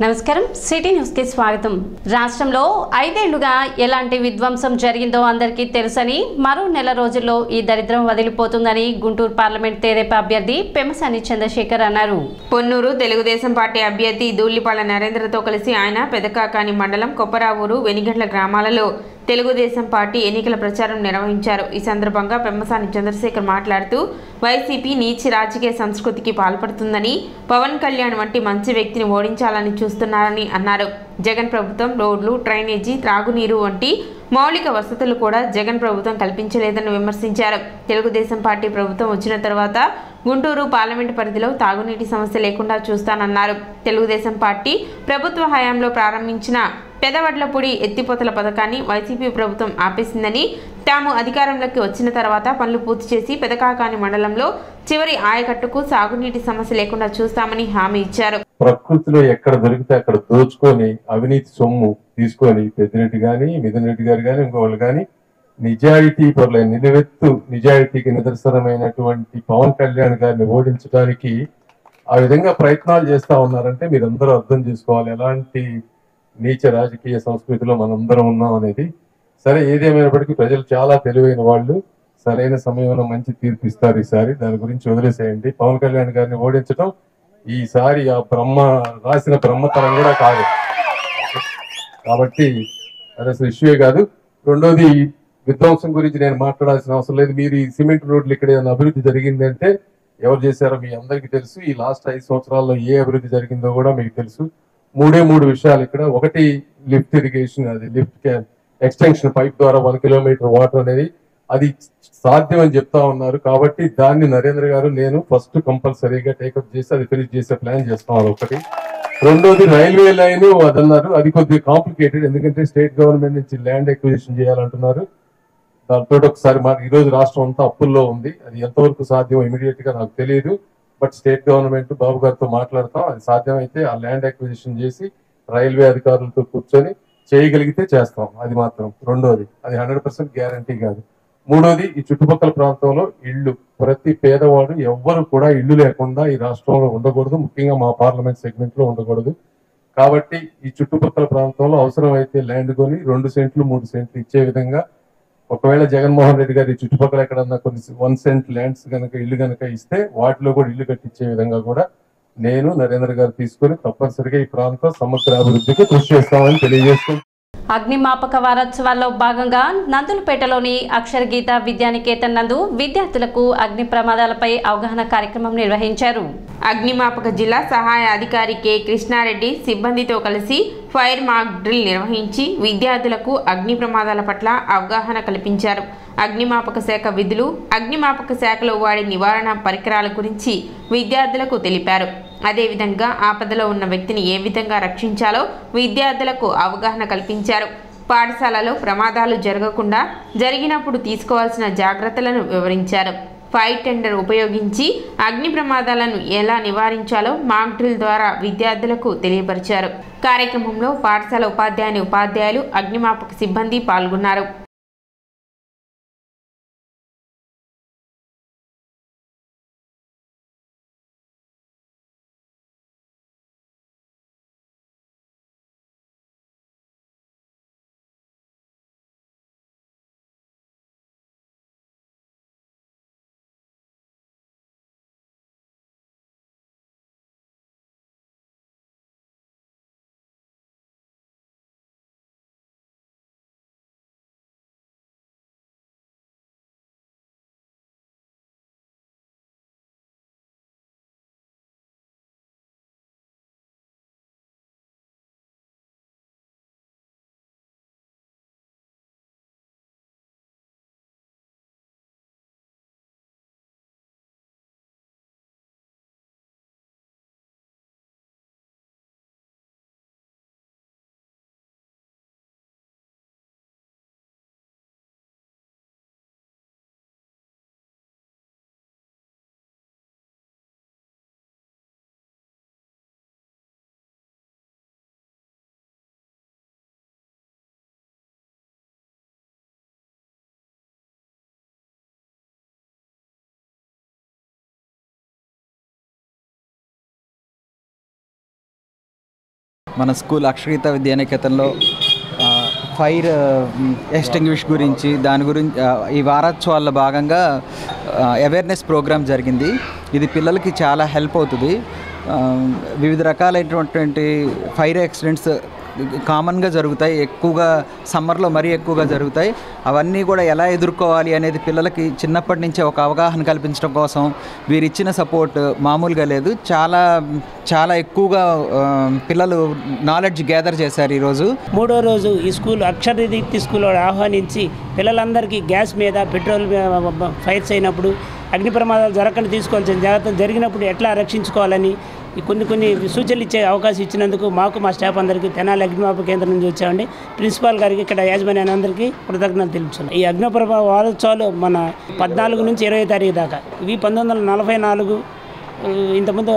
నమస్కారం city news కి స్వాగతం। రాష్ట్రంలో 5 ఏళ్లుగా ఎలాంటి విధ్వంసం జరిగిందో అందరికీ తెలుసని మరో నెల రోజుల్లో ఈ దరిద్రం వదిలిపోతుందని గుంటూరు పార్లమెంట్ తెదేపా అభ్యర్థి పెమ్మసాని చంద్రశేఖర్ అన్నారు। పొన్నూరు తెలుగుదేశం పార్టీ అభ్యర్థి దూళ్లిపాల నరేంద్రతో కలిసి ఆయన పెదకాకాని మండలం కొప్పరావూరు వెనిగండ్ల గ్రామాలలో తెలుగుదేశం పార్టీ ఎన్నికల ప్రచారం నిర్వహించారు। ఈ సందర్భంగా పెమ్మసాని చంద్రశేఖర్ మాట్లాడుతూ వైసీపీ నీచ రాజకీయ సంస్కృతికి పాల్పడుతుందని, పవన్ కళ్యాణ్ వంటి మంచి వ్యక్తిని ఓడించాలని చూస్తున్నారని అన్నారు। జగన్ ప్రభుత్వం రోడ్లు, డ్రైనేజీ, త్రాగునీరు వంటి మౌలిక వసతులు కూడా జగన్ ప్రభుత్వం కల్పించలేదని విమర్శించారు। తెలుగుదేశం పార్టీ ప్రభుత్వం వచ్చిన తర్వాత గుంటూరు పార్లమెంటు పరిధిలో తాగునీటి సమస్య లేకుండా చూస్తానన్నారు। తెలుగుదేశం పార్టీ ప్రభుత్వ హయాంలో ప్రారంభించిన పెదవడ్లపూడి ఎత్తిపోతల పథకాన్ని వైసీపీ ప్రభుత్వం ఆపేసిందని, తాము అధికారంలోకి వచ్చిన తర్వాత పనులు పూర్తి చేసి పెదకాకాని మండలంలో చివరి ఆయకట్టుకు సాగునీటి సమస్య లేకుండా చూస్తామని హామీ ఇచ్చారు। ప్రకృతిలో ఎక్కడ దొరికితే అక్కడ దోచుకొని అవినీతి సొమ్ము తీసుకొని పెద్దిరెడ్డి గాని, మిథున్ రెడ్డి గారు గాని, ఇంకోళ్ళు గాని నిజాయితీ పరుల నిలువెత్తు నిజాయితీకి నిదర్శనమైనటువంటి పవన్ కళ్యాణ్ గారిని ఓడించడానికి ఆ విధంగా ప్రయత్నాలు చేస్తా ఉన్నారంటే మీరందరూ అర్థం చేసుకోవాలి ఎలాంటి నీచ రాజకీయ సంస్కృతిలో మనందరం ఉన్నాం అనేది। సరే, ఏదేమైనప్పటికీ ప్రజలు చాలా తెలివైన వాళ్ళు, సరైన సమయంలో మంచి తీర్పు ఇస్తారు ఈసారి, దాని గురించి వదిలేసేయండి। పవన్ కళ్యాణ్ గారిని ఓడించడం ఈసారి ఆ రాసిన బ్రహ్మతరం కూడా కాదు కాబట్టి అది అసలు ఇష్యూయే కాదు। రెండోది, విధ్వంసం గురించి నేను మాట్లాడాల్సిన అవసరం లేదు। మీరు ఈ సిమెంట్ రోడ్లు ఇక్కడ ఏదైనా అభివృద్ధి జరిగిందంటే ఎవరు చేశారో మీ అందరికీ తెలుసు। ఈ లాస్ట్ 5 సంవత్సరాల్లో ఏ అభివృద్ధి జరిగిందో కూడా మీకు తెలుసు। మూడు విషయాలు ఇక్కడ। ఒకటి, లిఫ్ట్ ఇరిగేషన్, అది లిఫ్ట్ ఎక్స్టెన్షన్ పైప్ ద్వారా 1 కిలోమీటర్ వాటర్ అనేది అది సాధ్యం అని చెప్తా ఉన్నారు కాబట్టి దాన్ని నరేంద్ర గారు నేను ఫస్ట్ కంపల్సరీగా టేకప్ చేసి అది ఫినిష్ చేసే ప్లాన్ చేస్తాం, అదొకటి। రెండోది, రైల్వే లైన్ అదన్నారు, అది కొద్దిగా కాంప్లికేటెడ్, ఎందుకంటే స్టేట్ గవర్నమెంట్ నుంచి ల్యాండ్ ఎక్విజిషన్ చేయాలంటున్నారు। దాంతో ఒకసారి ఈ రోజు రాష్ట్రం అంతా అప్పుల్లో ఉంది, అది ఎంతవరకు సాధ్యం ఇమీడియట్ గా నాకు తెలియదు, బట్ స్టేట్ గవర్నమెంట్ బాబు గారితో మాట్లాడతాం, అది సాధ్యమైతే ఆ ల్యాండ్ ఎక్విజిషన్ చేసి రైల్వే అధికారులతో కూర్చొని చేయగలిగితే చేస్తాం, అది మాత్రం రెండోది, అది 100% గ్యారంటీ కాదు। మూడోది, ఈ చుట్టుపక్కల ప్రాంతంలో ఇళ్ళు, ప్రతి పేదవాడు ఎవ్వరు కూడా ఇల్లు లేకుండా ఈ రాష్ట్రంలో ఉండకూడదు, ముఖ్యంగా మా పార్లమెంట్ సెగ్మెంట్ లో ఉండకూడదు కాబట్టి ఈ చుట్టుపక్కల ప్రాంతంలో అవసరమైతే ల్యాండ్ కొని 2 సెంట్లు 3 సెంట్లు ఇచ్చే విధంగా, ఒకవేళ జగన్మోహన్ రెడ్డి గారి చుట్టుపక్కల ఎక్కడన్నా కొన్ని 1 సెంట్ ల్యాండ్స్ కనుక ఇల్లు కనుక ఇస్తే వాటిలో కూడా ఇల్లు కట్టించే విధంగా కూడా నేను నరేంద్ర గారు తీసుకొని తప్పనిసరిగా ఈ ప్రాంత సమగ్ర అభివృద్ధికి కృషి చేస్తామని తెలియజేస్తున్నాను। అగ్నిమాపక వారోత్సవాల్లో భాగంగా నందులపేటలోని అక్షర గీత విద్యానికేతన్ నందు విద్యార్థులకు అగ్ని ప్రమాదాలపై అవగాహన కార్యక్రమం నిర్వహించారు। అగ్నిమాపక జిల్లా సహాయ అధికారి కె కృష్ణారెడ్డి సిబ్బందితో కలిసి ఫైర్ మాక్ డ్రిల్ నిర్వహించి విద్యార్థులకు అగ్ని ప్రమాదాల పట్ల అవగాహన కల్పించారు। అగ్నిమాపక శాఖ విధులు, అగ్నిమాపక శాఖలో వాడే నివారణ పరికరాల గురించి విద్యార్థులకు తెలిపారు। అదేవిధంగా ఆపదలో ఉన్న వ్యక్తిని ఏ విధంగా రక్షించాలో విద్యార్థులకు అవగాహన కల్పించారు। పాఠశాలలో ప్రమాదాలు జరగకుండా జరిగినప్పుడు తీసుకోవాల్సిన జాగ్రత్తలను వివరించారు। ఫైర్ టెండర్ ఉపయోగించి అగ్ని ప్రమాదాలను ఎలా నివారించాలో మాక్ డ్రిల్ ద్వారా విద్యార్థులకు తెలియపరిచారు। కార్యక్రమంలో పాఠశాల ఉపాధ్యాయులు, అగ్నిమాపక సిబ్బంది పాల్గొన్నారు। మన స్కూల్ అక్షరగీత విద్యానికేతన్లో ఫైర్ ఎక్స్టింగ్విష్ గురించి దాని గురించి ఈ వారోత్సవాల్లో భాగంగా అవేర్నెస్ ప్రోగ్రామ్ జరిగింది. ఇది పిల్లలకి చాలా హెల్ప్ అవుతుంది. వివిధ రకాలైనటువంటి ఫైర్ యాక్సిడెంట్స్ కామన్గా జరుగుతాయి, ఎక్కువగా సమ్మర్లో మరీ ఎక్కువగా జరుగుతాయి. అవన్నీ కూడా ఎలా ఎదుర్కోవాలి అనేది పిల్లలకి చిన్నప్పటి నుంచే ఒక అవగాహన కల్పించడం కోసం వీరిచ్చిన సపోర్ట్ మామూలుగా లేదు. చాలా చాలా ఎక్కువగా పిల్లలు నాలెడ్జ్ గ్యాదర్ చేశారు. ఈరోజు 3వ రోజు ఈ స్కూల్ అక్షరదీప్తి స్కూల్లో ఆహ్వానించి పిల్లలందరికీ గ్యాస్ మీద పెట్రోల్ ఫైర్స్ అయినప్పుడు అగ్ని ప్రమాదాలు జరగకుండా తీసుకోవాల్సిన జాగ్రత్తలు జరిగినప్పుడు ఎట్లా రక్షించుకోవాలని కొన్ని సూచనలు ఇచ్చే అవకాశం ఇచ్చినందుకు మాకు మా స్టాఫ్ అందరికీ తెనాలి అగ్నిమాపక కేంద్రం నుంచి వచ్చామండి. ప్రిన్సిపాల్ గారికి ఇక్కడ యాజమాన్యాన్ని అందరికీ కృతజ్ఞతలు తెలుపుతున్నాం. ఈ అగ్నిప్రభ వారోత్సవాలు మన 14 నుంచి 20 తారీఖు దాకా. ఇవి 1944 ఇంతకుముందు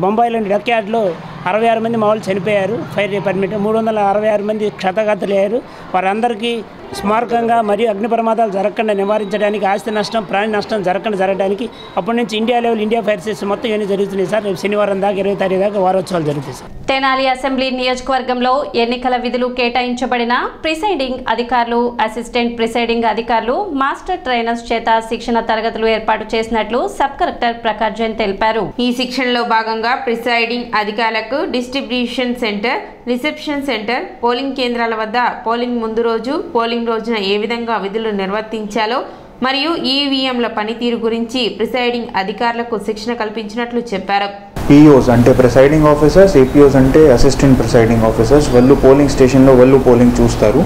బొంబాయిలోని డక్ యార్డ్లో 66 మంది మా వాళ్ళు చనిపోయారు. ఫైర్ డిపార్ట్మెంట్ 366 మంది క్షతగాతులయ్యారు. వారందరికీ స్మారకంగా మరియు అగ్ని ప్రమాదాలు జరగకుండా నివారించడానికి, ఆస్తి నష్టం ప్రాణ నష్టం జరగడానికి అప్పటి నుంచి India level India fire station మొత్తం ఇవన్నీ జరుగుతున్నాయి సార్. రేపు శనివారం దాకా 20 తారీఖు దాకా వారోత్సవాలు జరుగుతాయి సార్. తెనాలి అసెంబ్లీ నియోజకవర్గంలో ఎన్నికల విధులు కేటాయించబడిన ప్రిసైడింగ్ అధికారులు, అసిస్టెంట్ ప్రిసైడింగ్ అధికారులు, మాస్టర్ ట్రైనర్స్ చేత శిక్షణ తరగతులు ఏర్పాటు చేసినట్లు సబ్ కలెక్టర్ ప్రకాష్ జైన్ తెలిపారు. ఈ శిక్షణలో భాగంగా ప్రిసైడింగ్ అధికారులకు distribution centre, reception centre, polling కేంద్రాల వద్ద పోలింగ్ ముందు రోజు, పోలింగ్ రోజున ఏ విధంగా విధులు నిర్వర్తించాలో మరియు ఈవీఎంల పనితీరు గురించి ప్రిసైడింగ్ అధికారులకు శిక్షణ కల్పించినట్లు చెప్పారు. పిఓస్ అంటే ప్రిసైడింగ్ ఆఫీసర్స్, ఏపీఓస్ అంటే అసిస్టెంట్ ప్రిసైడింగ్ ఆఫీసర్స్. వాళ్ళు పోలింగ్ స్టేషన్లో వాళ్ళు పోలింగ్ చూస్తారు.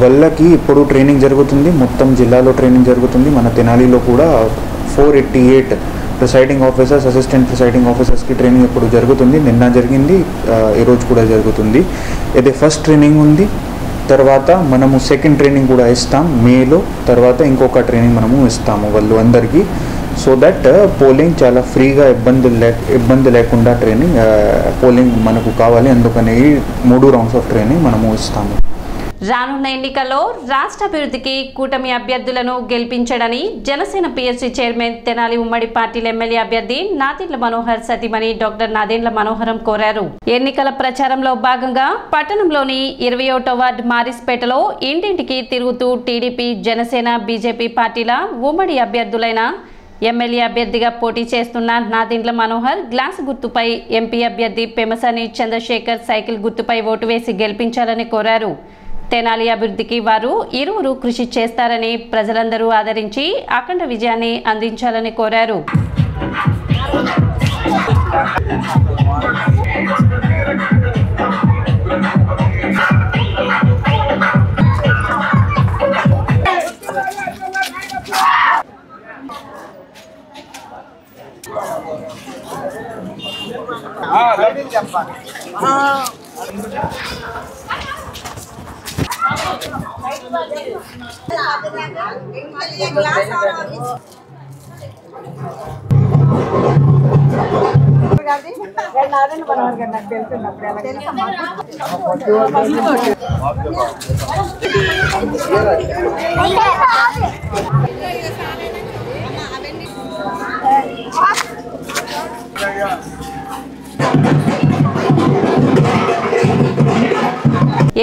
వాళ్ళకి ఇప్పుడు ట్రైనింగ్ జరుగుతుంది, మొత్తం జిల్లాలో ట్రైనింగ్ జరుగుతుంది. మన తెనాలిలో కూడా 488 ప్రిసైడింగ్ ఆఫీసర్స్, అసిస్టెంట్ ప్రిసైడింగ్ ఆఫీసర్స్కి ట్రైనింగ్ ఇప్పుడు జరుగుతుంది. నిన్న జరిగింది, ఈరోజు కూడా జరుగుతుంది. ఇది ఫస్ట్ ట్రైనింగ్ ఉంది. తర్వాత మనము సెకండ్ ట్రైనింగ్ కూడా ఇస్తాం మేలో. తర్వాత ఇంకొక ట్రైనింగ్ మనము ఇస్తాము వాళ్ళు అందరికీ. సో దట్ పోలింగ్ చాలా ఫ్రీగా ఇబ్బంది లేకుండా ట్రైనింగ్ పోలింగ్ మనకు కావాలి. అందుకని 3 రౌండ్స్ ఆఫ్ ట్రైనింగ్ మనము ఇస్తాము. రానున్న ఎన్నికల్లో రాష్ట్ర అభివృద్ధికి కూటమి అభ్యర్థులను గెలిపించడని జనసేన పిఎస్సి చైర్మన్ తెనాలి ఉమ్మడి పార్టీల ఎమ్మెల్యే అభ్యర్థి నాదెండ్ల మనోహర్ సతీమణి డాక్టర్ నాదెండ్ల మనోహరం కోరారు. ఎన్నికల ప్రచారంలో భాగంగా పట్టణంలోని 21వ వార్డు మారిస్పేటలో ఇంటింటికి తిరుగుతూ టీడీపీ, జనసేన, బీజేపీ పార్టీల ఉమ్మడి అభ్యర్థులైన ఎమ్మెల్యే అభ్యర్థిగా పోటీ చేస్తున్న నాదెండ్ల మనోహర్ గ్లాస్ గుర్తుపై, ఎంపీ అభ్యర్థి పెమసాని చంద్రశేఖర్ సైకిల్ గుర్తుపై ఓటు వేసి గెలిపించాలని కోరారు. తెనాలి అభివృద్ధికి వారు ఇరువురు కృషి చేస్తారని, ప్రజలందరూ ఆదరించి అఖండ విజయాన్ని అందించాలని కోరారు.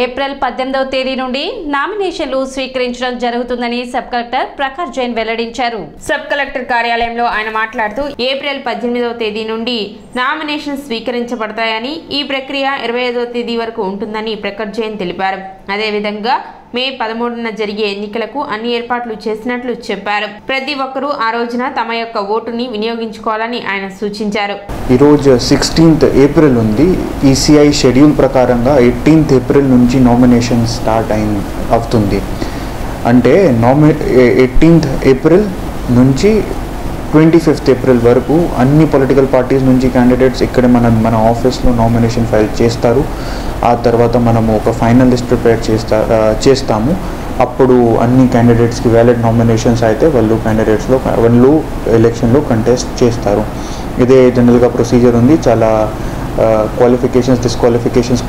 ఏప్రిల్ 18వ తేదీ నుండి నామినేషన్లు స్వీకరించడం జరుగుతుందని సబ్ కలెక్టర్ ప్రకాష్ జైన్ వెల్లడించారు. సబ్ కలెక్టర్ కార్యాలయంలో ఆయన మాట్లాడుతూ ఏప్రిల్ 18వ తేదీ నుండి నామినేషన్ స్వీకరించబడతాయని, ఈ ప్రక్రియ 25వ తేదీ వరకు ఉంటుందని ప్రకాష్ జైన్ తెలిపారు. అదేవిధంగా మే 13న జరిగే ఎన్నికలకు అన్ని ఏర్పాట్లు చేసినట్లు చెప్పారు. ప్రతి ఒక్కరూ ఆ రోజున తమ యొక్క ఓటుని వినియోగించుకోవాలని ఆయన సూచించారు. ఈరోజు 16th ఏప్రిల్ ఉంది. ఈసీఐ షెడ్యూల్ ప్రకారంగా 18th ఏప్రిల్ నుంచి నామినేషన్ స్టార్ట్ అవుతుంది. అంటే 18th ఏప్రిల్ నుంచి 25th ఏప్రిల్ వరకు అన్ని పొలిటికల్ పార్టీస్ నుంచి క్యాండిడేట్స్ ఇక్కడ మన ఆఫీస్లో నామినేషన్ ఫైల్ చేస్తారు. ఆ తర్వాత మనము ఒక ఫైనల్ లిస్ట్ ప్రిపేర్ చేస్తాము. అప్పుడు అన్ని క్యాండిడేట్స్కి వ్యాలిడ్ నామినేషన్స్ అయితే వాళ్ళు ఎలక్షన్లో కంటెస్ట్ చేస్తారు. ఇదే జనరల్గా ప్రొసీజర్ ఉంది. చాలా క్వాలిఫికేషన్స్, డిస్క్వాలిఫికేషన్స్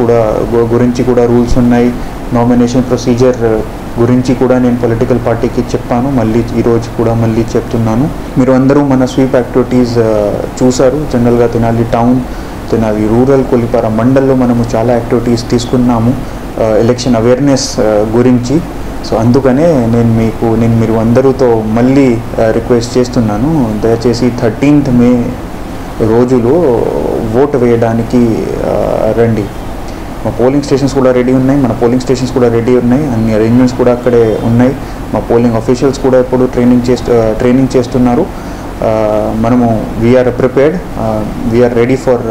గురించి కూడా రూల్స్ ఉన్నాయి. నామినేషన్ ప్రొసీజర్ గురించి కూడా నేను పొలిటికల్ పార్టీకి చెప్పాను. మళ్ళీ ఈరోజు కూడా మళ్ళీ చెప్తున్నాను. మీరు అందరూ మన స్వీప్ యాక్టివిటీస్ చూసారు. జనరల్గా తెనాలి టౌన్ తెనాలి రూరల్ కొల్లిపార మండల్లో మనము చాలా యాక్టివిటీస్ తీసుకున్నాము ఎలక్షన్ అవేర్నెస్ గురించి. సో అందుకనే నేను మీరు అందరితో మళ్ళీ రిక్వెస్ట్ చేస్తున్నాను, దయచేసి 13th మే రోజులో ఓటు వేయడానికి రండి. మా పోలింగ్ స్టేషన్స్ కూడా రెడీ ఉన్నాయి, అన్ని అరేంజ్మెంట్స్ కూడా అక్కడే ఉన్నాయి. మా పోలింగ్ ఆఫీషియల్స్ కూడా ఇప్పుడు ట్రైనింగ్ చేస్తున్నారు. మనము we're prepared, we're ready for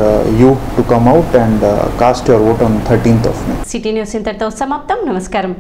you to come out and cast your vote on 13th of May. City news ఇంతటితో సమాప్తం. నమస్కారం.